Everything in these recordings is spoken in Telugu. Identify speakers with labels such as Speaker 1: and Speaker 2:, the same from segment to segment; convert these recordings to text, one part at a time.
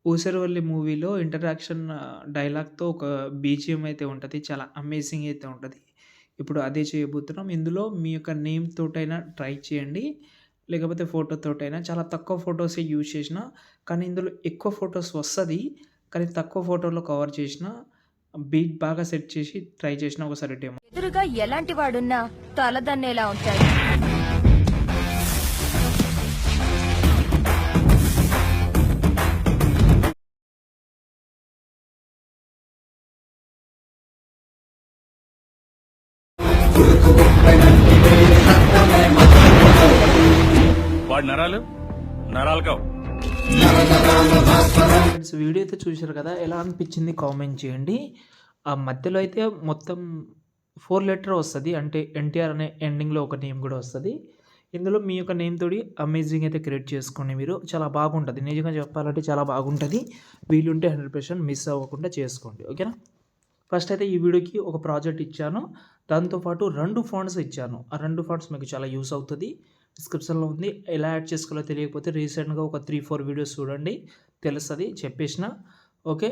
Speaker 1: 'ఊసరవెల్లి' మూవీలో ఇంటరాక్షన్ డైలాగ్‌తో ఒక బీజీఎం అయితే ఉంటది. చాలా అమేజింగ్ అయితే ఉంటది. ఇప్పుడు అదే చేయబోతున్నాం. ఇందులో మీ యొక్క నేమ్ తోటైనా ట్రై చేయండి. లేకపోతే ఫోటోతోటైనా చాలా తక్కువ ఫోటోసే యూజ్ చేసినా, కానీ ఇందులో ఎక్కువ ఫోటోస్ వస్తది. కానీ తక్కువ ఫోటోలో కవర్ చేసినా, బీట్ బాగా సెట్ చేసి ట్రై చేసినా ఒకసారి డెమో.
Speaker 2: ఎదురుగా ఎలాంటి వాడున్నా తలదన్నేలా ఉంటాడు.
Speaker 3: వాడి నరాలు నరాలు కావు.
Speaker 1: ఫ్రెండ్స్ వీడియో అయితే చూసారు కదా! ఎలా అనిపించింది కామెంట్ చేయండి. ఆ మధ్యలో అయితే మొత్తం 4 లెటర్ వస్తది. అంటే ఎన్టీఆర్ అనే ఎండింగ్‌లో ఒక నేమ్ గూడా వస్తది. ఇందులో మీ యొక్క నేమ్ తోటి అమేజింగ్ అయితే క్రియేట్ చేసుకోండి మీరు. చాలా బాగుంటది. నిజంగా చెప్పాలంటే చాలా బాగుంటది. వీలుంటే 100% మిస్ అవ్వకుండా చేసుకోండి. ఓకేనా? ఫస్ట్ అయితే ఈ వీడియోకి ఒక ప్రాజెక్ట్ ఇచ్చాను. దాంతో పాటు 2 ఫాంట్స్ ఇచ్చాను. ఆ 2 ఫాంట్స్ మీకు చాలా యూజ్ అవుతది. డిస్క్రిప్షన్‌లో ఉంది. ఎలా యాడ్ చేసుకోవాలో తెలియకపోతే రీసెంట్‌గా ఒక 3, 4 వీడియోస్ చూడండి. తెలుస్తది చెప్పేసిన. ఓకే.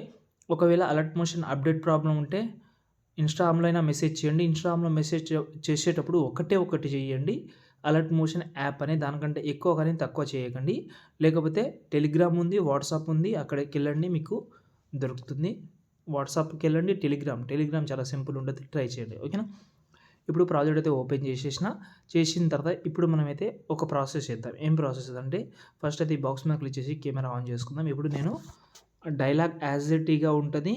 Speaker 1: ఒకవేళ అలర్ట్ మోషన్ అప్డేట్ ప్రాబ్లమ్ ఉంటే ఇన్‌స్టాగ్రామ్‌లో అయినా మెసేజ్ చేయండి. ఇన్‌స్టాగ్రామ్‌లో మెసేజ్ చేసేటప్పుడు ఒకటే ఒకటి చేయండి. అలర్ట్ మోషన్ యాప్ అని దానికంటే ఎక్కువ కానీ తక్కువ చేయకండి. లేకపోతే టెలిగ్రామ్ ఉంది, వాట్సాప్ ఉంది. అక్కడికెళ్ళండి మీకు దొరుకుతుంది. వాట్సాప్‌కెళ్ళండి, టెలిగ్రామ్ చాలా సింపుల్ ఉంటది. ట్రై చేయండి. ఓకేనా? ఇప్పుడు ప్రాజెక్ట్ అయితే ఓపెన్ చేసిన తర్వాత ఇప్పుడు మనమైతే ఒక ప్రాసెస్ చేద్దాం. ఏం ప్రాసెస్ అంటే ఫస్ట్ అయితే ఈ బాక్స్ మీద క్లిక్ చేసి కెమెరా ఆన్ చేసుకుందాం. ఇప్పుడు నేను డైలాగ్ యాజ్ ఇట్ ఈస్‌గా ఉంటది.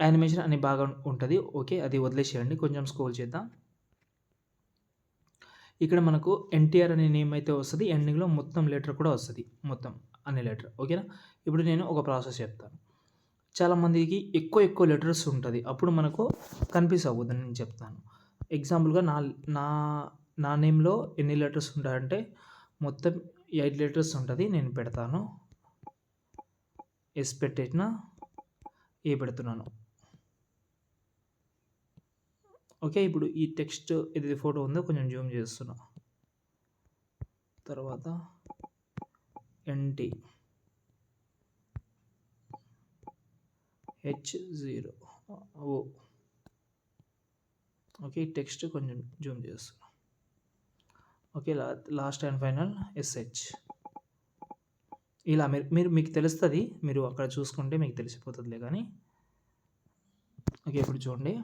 Speaker 1: యానిమేషన్ అని బాగా ఉంటది. ఓకే. అది వదిలేసేయండి. కొంచెం స్క్రోల్ చేద్దాం. ఇక్కడ మనకు ఎన్టీఆర్ అనే నేమ్ అయితే వస్తది. ఎండింగ్‌లో మొత్తం లెటర్ కూడా వస్తది. మొత్తం అన్ని లెటర్. ఓకేనా? ఇప్పుడు నేను ఒక ప్రాసెస్ చెప్తాను. చాలామందికి ఎక్కువ లెటర్స్ ఉంటది. అప్పుడు మనకు కన్‌ఫ్యూజ్ అవ్వద్దని నేను చెప్తాను. ఎగ్జాంపుల్‌గా నా నా నా నేమ్‌లో ఎన్ని లెటర్స్ ఉంటాయంటే మొత్తం 8 లెటర్స్ ఉంటది. నేను పెడతాను. ఎస్ పెట్టేసిన ఏ పెడుతున్నాను. ఓకే. ఇప్పుడు ఈ టెక్స్ట్ ఇది ఫోటో ఉందో కొంచెం జూమ్ చేస్తున్నా. తర్వాత ఎన్‌టి H0 ఓ ఓకే. టెక్స్ట్ కొంచెం జూమ్ చేస్తున్నా. Okay. Last and final SH ఇలా మీకు తెలుస్తది. మీరు అక్కడ చూసుకుంటే మీకు తెలిసిపోతదిలే గానీ. ఓకే. ఇప్పుడు చూడండి.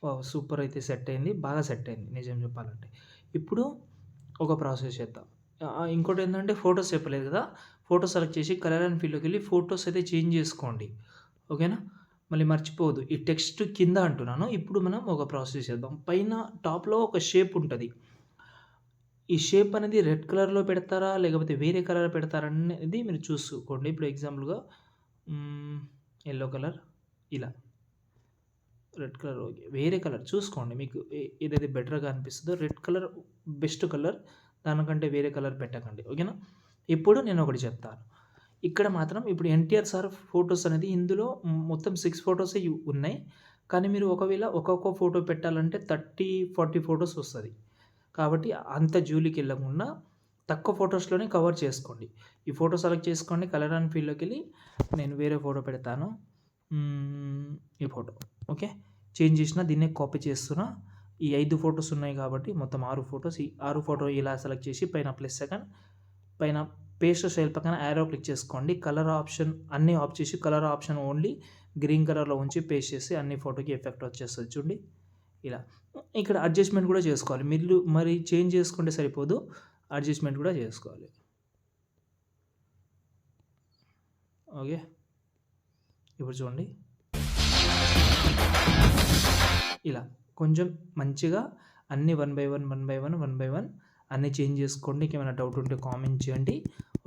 Speaker 1: వావ్! సూపర్ అయితే సెట్ అయింది. బాగా సెట్ అయింది నిజం చెప్పాలంటే. ఇప్పుడు ఒక ప్రాసెస్ చేద్దాం. ఇంకోటేంటంటే ఫోటోస్ చెప్పలేదు కదా! ఫోటో సెలెక్ట్ చేసి కలర్ అండ్ ఫీల్డ్‌లోకెళ్ళి ఫోటోస్ అయితే చేంజ్ చేసుకోండి. ఓకేనా? మళ్ళీ మర్చిపోవద్దు. ఈ టెక్స్ట్ కింద అంటున్నాను. ఇప్పుడు మనం ఒక ప్రాసెస్ చేద్దాం. పైన టాప్‌లో ఒక షేప్ ఉంటది. ఈ షేప్ అనేది రెడ్ కలర్‌లో పెడతారా? లేకపోతే వేరే కలర్ పెడతారా? అనేది మీరు చూసుకోండి. ఇప్పుడు ఎగ్జాంపుల్‌గా యెల్లో కలర్ ఇలా. Red colour okay. వేరే కలర్ చూసుకోండి. మీకు ఏదైతే బెటర్‌గా అనిపిస్తదో రెడ్ కలర్ బెస్ట్ కలర్. దానికంటే వేరే కలర్ పెట్టకండి. ఓకేనా? ఇప్పుడు నేను ఒకటి చెప్తాను. ఇక్కడ మాత్రం ఇప్పుడు ఎన్టీఆర్ సార్ ఫోటోస్ అనేది ఇందులో మొత్తం 6 ఫోటోసే ఉన్నాయి. కానీ మీరు ఒకవేళ ఒక్కొక్క ఫోటో పెట్టాలంటే 30, 40 ఫోటోస్ వస్తది. కాబట్టి అంత జూలికెళ్ళకుండా తక్కువ ఫోటోస్‌లోనే కవర్ చేసుకోండి. ఈ ఫోటో సెలెక్ట్ చేసుకోండి. కలర్ అండ్ ఫీల్డ్‌లోకెళ్ళి నేను వేరే ఫోటో పెడతాను. ఈ ఫోటో ఓకే. చేంజ్ చేసిన దీన్నే కాపీ చేస్తున్నా. ఈ 5 ఫోటోస్ ఉన్నాయి కాబట్టి మొత్తం 6 ఫోటోస్. ఈ 6 ఫోటో ఇలా సెలెక్ట్ చేసి పైన ప్లస్ సెకండ్ పైన పేస్ట్ స్టైల్ పక్కన యారో క్లిక్ చేసుకోండి. కలర్ ఆప్షన్ అన్నీ ఆఫ్ చేసి కలర్ ఆప్షన్ ఓన్లీ గ్రీన్ కలర్‌లో ఉంచి పేస్ట్ చేసి అన్ని ఫోటోకి ఎఫెక్ట్ వచ్చేస్తది చూడండి. ఇలా. ఇక్కడ అడ్జస్ట్‌మెంట్ కూడా చేసుకోవాలి. మరి చేంజ్ చేసుకుంటే సరిపోదు. అడ్జస్ట్‌మెంట్ కూడా చేసుకోవాలి. ఓకే. ఇప్పుడు చూడండి. ఇలా కొంచెం మంచిగా అన్నీ 1 బై 1 అన్నీ చేంజ్ చేసుకోండి. ఇంకేమైనా డౌట్ ఉంటే కామెంట్ చేయండి.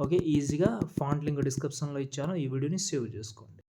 Speaker 1: ఓకే. ఈజీగా ఫాంట్ లింక్ డిస్క్రిప్షన్‌లో ఇచ్చాను. ఈ వీడియోని సేవ్ చేసుకోండి.